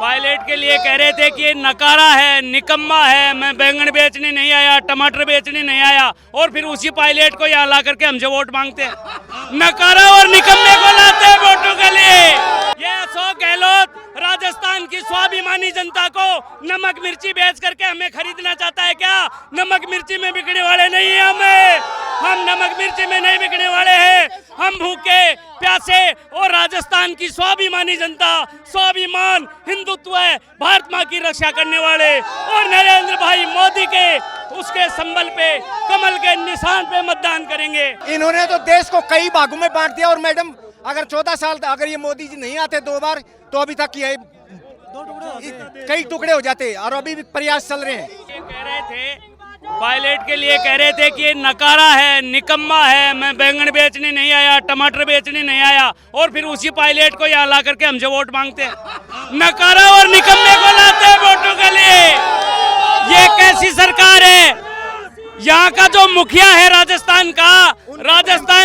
Pilot के लिए कह रहे थे कि ये नकारा है, निकम्मा है, मैं बैंगन बेचने नहीं आया, टमाटर बेचने नहीं आया, और फिर उसी पायलट को यहाँ ला करके हमसे वोट मांगते हैं। नकारा और निकम्मे को लाते हैं वोटों के लिए। ये अशोक गहलोत राजस्थान की स्वाभिमानी जनता को नमक मिर्ची बेच करके हमें खरीदना चाहता है क्या? नमक मिर्ची में बिकने वाले नहीं है हम नमक मिर्ची में नहीं बिकने वाले हैं। हम भूखे प्यासे और राजस्थान की स्वाभिमानी जनता, स्वाभिमान, हिंदुत्व, भारत माँ की रक्षा करने वाले और नरेंद्र भाई मोदी के उसके संबल पे, कमल के निशान पे मतदान करेंगे। इन्होंने तो देश को कई भागों में बांट दिया। और मैडम, अगर 14 साल अगर ये मोदी जी नहीं आते 2 बार, तो अभी तक ये कई टुकड़े हो जाते। और अभी भी प्रयास चल रहे हैं। ये कह रहे थे, पायलट के लिए कह रहे थे कि ये नकारा है, निकम्मा है, मैं बैंगन बेचने नहीं आया, टमाटर बेचने नहीं आया, और फिर उसी पायलट को यहाँ ला करके हमसे वोट मांगते हैं। नकारा और निकम्मे को लाते हैं वोटों के लिए। ये कैसी सरकार है? यहाँ का जो मुखिया है राजस्थान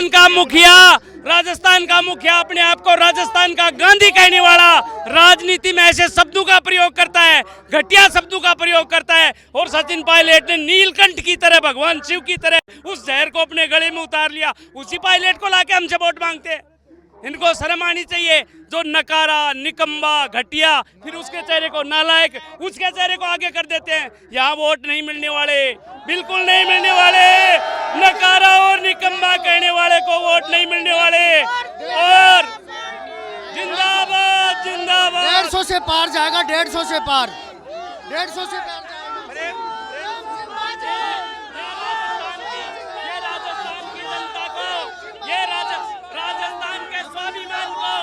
का मुखिया अपने आप को राजस्थान का गांधी कहने वाला, राजनीति में ऐसे शब्दों का प्रयोग करता है, घटिया शब्दों का प्रयोग करता है। और सचिन पायलट ने नीलकंठ की तरह, भगवान शिव की तरह उस जहर को अपने गले में उतार लिया। उसी पायलट को लाके हमसे वोट मांगते हैं। इनको शर्म आनी चाहिए। जो नकारा, निकम्बा, घटिया, फिर उसके चेहरे को नालायक, उसके चेहरे को आगे कर देते हैं। यहाँ वोट नहीं मिलने वाले, बिल्कुल नहीं मिलने वाले। नकारा और निकम्बा कहने वाले को वोट नहीं मिलने वाले। और जिंदाबाद जिंदाबाद। 150 से पार जाएगा, 150 से पार, 150 से पार जाएगा। राजस्थान के स्वाभिमान को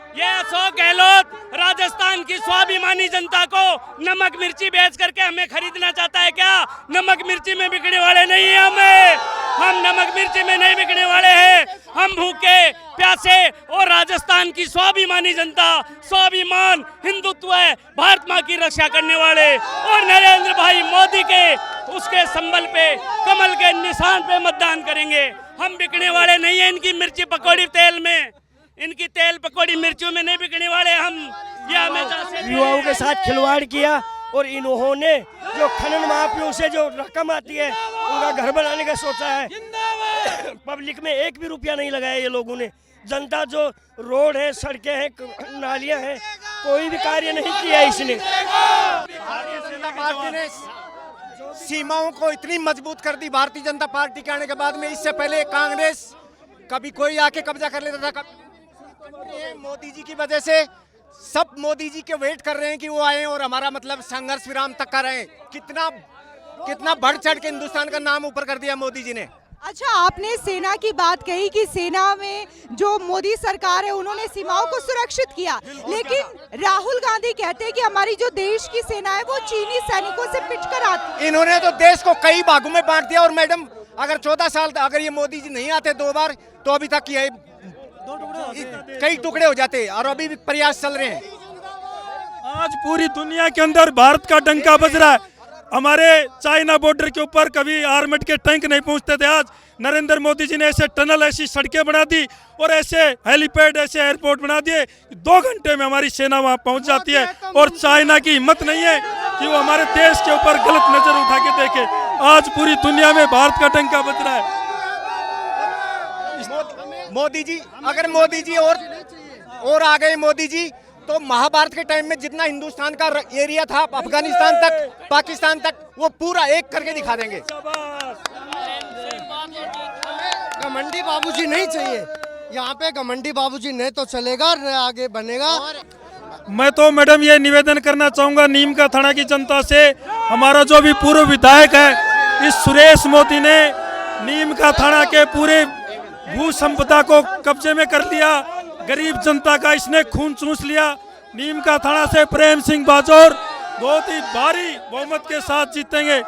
ये अशोक गहलोत राजस्थान की स्वाभिमानी जनता को नमक मिर्ची बेच करके हमें खरीदना चाहता है क्या? नमक मिर्ची में बिकने वाले नहीं है हम नमक मिर्ची में नहीं बिकने वाले हैं। हम भूखे प्यासे और राजस्थान की स्वाभिमानी जनता, स्वाभिमान, हिंदुत्व, भारत माँ की रक्षा करने वाले और नरेंद्र भाई मोदी के उसके संबल पे, कमल के निशान पे मतदान करेंगे। हम बिकने वाले नहीं है इनकी मिर्ची पकौड़ी तेल में, इनकी तेल पकौड़ी मिर्चियों में नहीं बिकने वाले हम। ये हमें युवाओं के साथ खिलवाड़ किया और इन्होंने जो खनन माफियों से जो रकम आती है उनका घर बनाने का सोचा है। पब्लिक में 1 भी रुपया नहीं लगाया ये लोगों ने। जनता जो रोड है, सड़कें हैं, नालियां हैं, कोई भी कार्य नहीं किया इसने। भारतीय जनता पार्टी ने सीमाओं को इतनी मजबूत कर दी भारतीय जनता पार्टी के आने के बाद में। इससे पहले कांग्रेस कभी कोई आके कब्जा कर लेता था, मोदी जी की वजह से सब मोदी जी के वेट कर रहे हैं कि वो आए और हमारा मतलब संघर्ष विराम तक कर रहे हैं। कितना बढ़ चढ़ के हिंदुस्तान का नाम ऊपर कर दिया मोदी जी ने। अच्छा, आपने सेना की बात कही कि सेना में जो मोदी सरकार है उन्होंने सीमाओं को सुरक्षित किया, लेकिन राहुल गांधी कहते हैं कि हमारी जो देश की सेना है वो चीनी सैनिकों से पिटकर आती है। इन्होंने तो देश को कई भागों में बांट दिया। और मैडम, अगर 14 साल अगर ये मोदी जी नहीं आते 2 बार, तो अभी तक ये कई टुकड़े हो जाते। और अभी भी प्रयास चल रहे हैं। आज पूरी दुनिया के अंदर भारत का डंका बज रहा है। हमारे चाइना बॉर्डर के ऊपर कभी आर्मेड के टैंक नहीं पहुंचते थे। आज नरेंद्र मोदी जी ने ऐसे टनल, ऐसी सड़कें बना दी और ऐसे हेलीपैड, ऐसे एयरपोर्ट बना दिए। 2 घंटे में हमारी सेना वहां पहुंच जाती है। और चाइना की हिम्मत नहीं है कि वो हमारे देश के ऊपर गलत नजर उठा के देखे। आज पूरी दुनिया में भारत का डंका बज रहा है। मोदी जी, अगर मोदी जी और आ गए मोदी जी, तो महाभारत के टाइम में जितना हिंदुस्तान का एरिया था, अफगानिस्तान तक, पाकिस्तान तक, वो पूरा एक करके दिखा देंगे। घमंडी बाबूजी नहीं चाहिए यहाँ पे। घमंडी बाबूजी नहीं तो चलेगा, आगे बनेगा। मैं तो मैडम ये निवेदन करना चाहूंगा नीम का थाना की जनता से। हमारा जो भी पूर्व विधायक है इस सुरेश मोदी ने नीम का थाना के पूरे भू संपदा को कब्जे में कर लिया। गरीब जनता का इसने खून चूस लिया। नीम का थाना से प्रेम सिंह बाजौर बहुत ही भारी बहुमत के साथ जीतेंगे।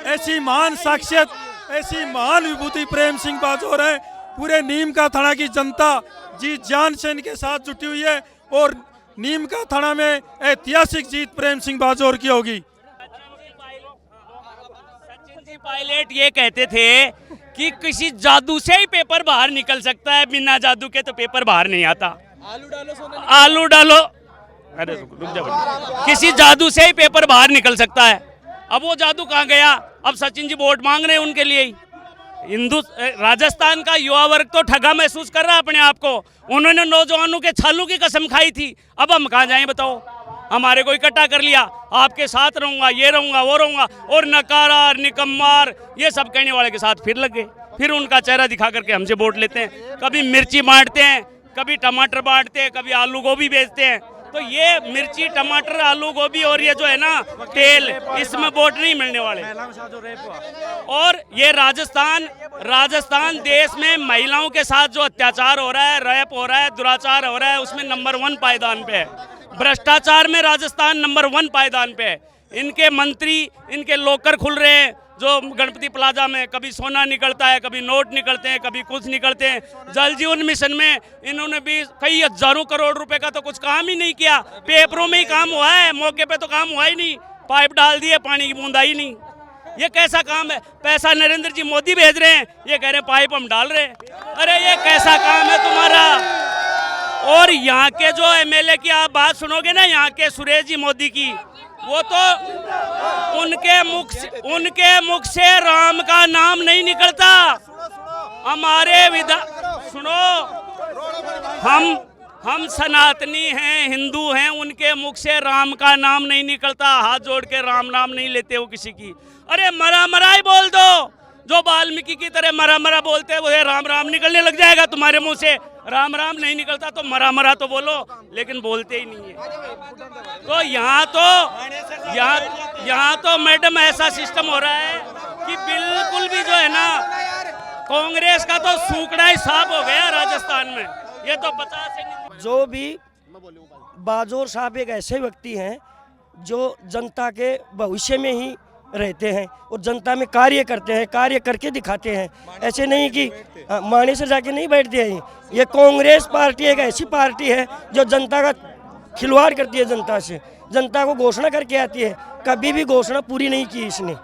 ऐसी महान शख्सियत, ऐसी महान विभूति प्रेम सिंह बाजौर है। पूरे नीम का थाना की जनता जी जान से इनके साथ जुटी हुई है और नीम का थाना में ऐतिहासिक जीत प्रेम सिंह बाजौर की होगी। सचिन जी पायलट ये कहते थे कि किसी जादू से ही पेपर बाहर निकल सकता है, बिना जादू के तो पेपर बाहर नहीं आता। आलू डालो, अरे रुक जा बेटा। किसी जादू से ही पेपर बाहर निकल सकता है। अब वो जादू कहाँ गया? अब सचिन जी वोट मांग रहे हैं उनके लिए ही। राजस्थान का युवा वर्ग तो ठगा महसूस कर रहा है अपने आप को। उन्होंने नौजवानों के छालों की कसम खाई थी, अब हम कहाँ जाएं बताओ? हमारे को इकट्ठा कर लिया, आपके साथ रहूंगा, ये रहूंगा, वो रहूंगा, और नकारा निकम्मार ये सब कहने वाले के साथ फिर लग गए। फिर उनका चेहरा दिखा करके हमसे वोट लेते हैं। कभी मिर्ची बांटते हैं, कभी टमाटर बांटते हैं, कभी आलू गोभी बेचते हैं। तो ये मिर्ची, टमाटर, आलू गोभी और ये जो है ना तेल, इसमें वोट नहीं मिलने वाले। और ये राजस्थान देश में महिलाओं के साथ जो अत्याचार हो रहा है, रेप हो रहा है, दुराचार हो रहा है, उसमें नंबर 1 पायदान पे है। भ्रष्टाचार में राजस्थान नंबर 1 पायदान पे है। इनके मंत्री, इनके लॉकर खुल रहे हैं जो गणपति प्लाजा में, कभी सोना निकलता है, कभी नोट निकलते हैं, कभी कुछ निकलते हैं। जल जीवन मिशन में इन्होंने भी कई हजारों करोड़ रुपए का तो कुछ काम ही नहीं किया। पेपरों में ही काम हुआ है, मौके पे तो काम हुआ ही नहीं। पाइप डाल दिए, पानी की बूंद आई नहीं। ये कैसा काम है? पैसा नरेंद्र जी मोदी भेज रहे हैं, ये कह रहे हैं पाइप हम डाल रहे हैं। अरे ये कैसा काम है तुम्हारा? और यहाँ के जो एमएलए की आप बात सुनोगे ना, यहाँ के सुरेश जी मोदी की, वो तो उनके मुख से राम का नाम नहीं निकलता। हमारे सुनो, हम सनातनी हैं, हिंदू हैं, उनके मुख से राम का नाम नहीं निकलता। हाथ जोड़ के राम नाम नहीं लेते हो किसी की। अरे मरा मरा ही बोल दो, जो वाल्मीकि की तरह मरा मरा बोलते हैं, वो राम राम निकलने लग जाएगा तुम्हारे मुंह से। राम राम नहीं निकलता तो मरा मरा तो बोलो, लेकिन बोलते ही नहीं है। तो यहाँ तो मैडम ऐसा सिस्टम हो रहा है कि बिल्कुल भी जो है ना, कांग्रेस का तो सूखड़ा ही साफ हो गया राजस्थान में। ये तो 50 जो भी बाजोर साहब एक ऐसे व्यक्ति हैं जो जनता के भविष्य में ही रहते हैं और जनता में कार्य करते हैं, कार्य करके दिखाते हैं। ऐसे नहीं कि माने से जाके नहीं बैठते हैं। ये कांग्रेस पार्टी एक ऐसी पार्टी है जो जनता का खिलवाड़ करती है, जनता से, जनता को घोषणा करके आती है। कभी भी घोषणा पूरी नहीं की इसने,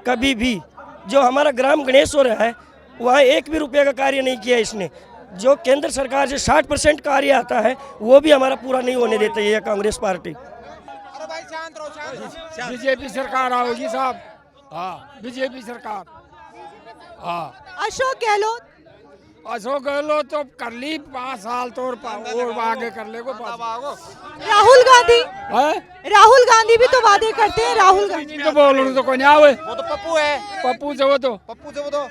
कभी भी। जो हमारा ग्राम गणेश हो रहा है, वहाँ 1 भी रुपये का कार्य नहीं किया इसने। जो केंद्र सरकार से 60% कार्य आता है, वो भी हमारा पूरा नहीं होने देता ये कांग्रेस पार्टी। बीजेपी सरकार आओगी साहब, हाँ बीजेपी सरकार। हाँ अशोक गहलोत तो कर ली 5 साल तो और आगे कर ले को। राहुल गांधी भी तो वादे करते हैं। राहुल गांधी तो बोलूं तो कोई नहीं आवे, वो तो पप्पू है। पप्पू से वो तो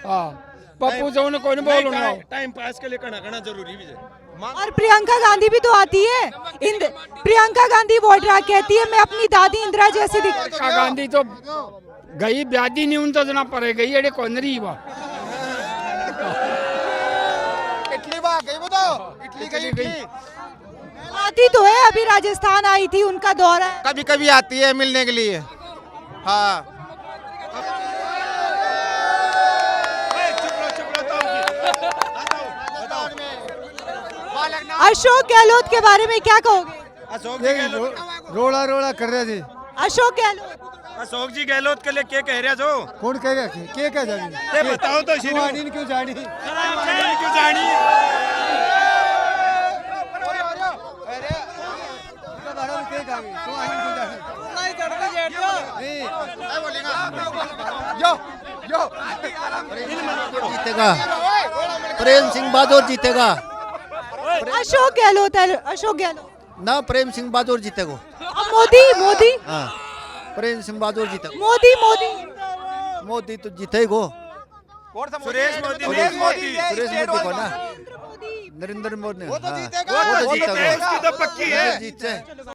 हाँ, पप्पू से उन्हें कोई नहीं बोलूं। टाइम पास के लिए करना जरूरी भी है। और प्रियंका गांधी भी तो आती है। प्रियंका गांधी वोडरा कहती है मैं अपनी दादी इंदिरा जैसी दिखती। प्रियंका गांधी तो गई ब्यादी नहीं, उन तो जना पड़े गई अरे कौन रही बा। इटली गई आती तो है, अभी राजस्थान आई थी, उनका दौरा है। कभी कभी आती है मिलने के लिए। हाँ अशोक गहलोत के बारे में क्या कहोगे? रोड़ा रोड़ा कर रहे थे अशोक जी गहलोत के लिए क्या कह रहे हो? कौन कहेगा क्या जानी? बताओ तो क्यों जानी? क्यों जानी? जीतेगा प्रेम सिंह बहादुर जीतेगा। अशोक गहलोत ना प्रेम सिंह बहादुर जीतेगा। मोदी हाँ प्रेम सिंह बहादुर जीतेगा। मोदी तो जीतेगा। सुरेश मोदी को ना, नरेंद्र मोदी। वो तो जीतेगा। तो पक्की है।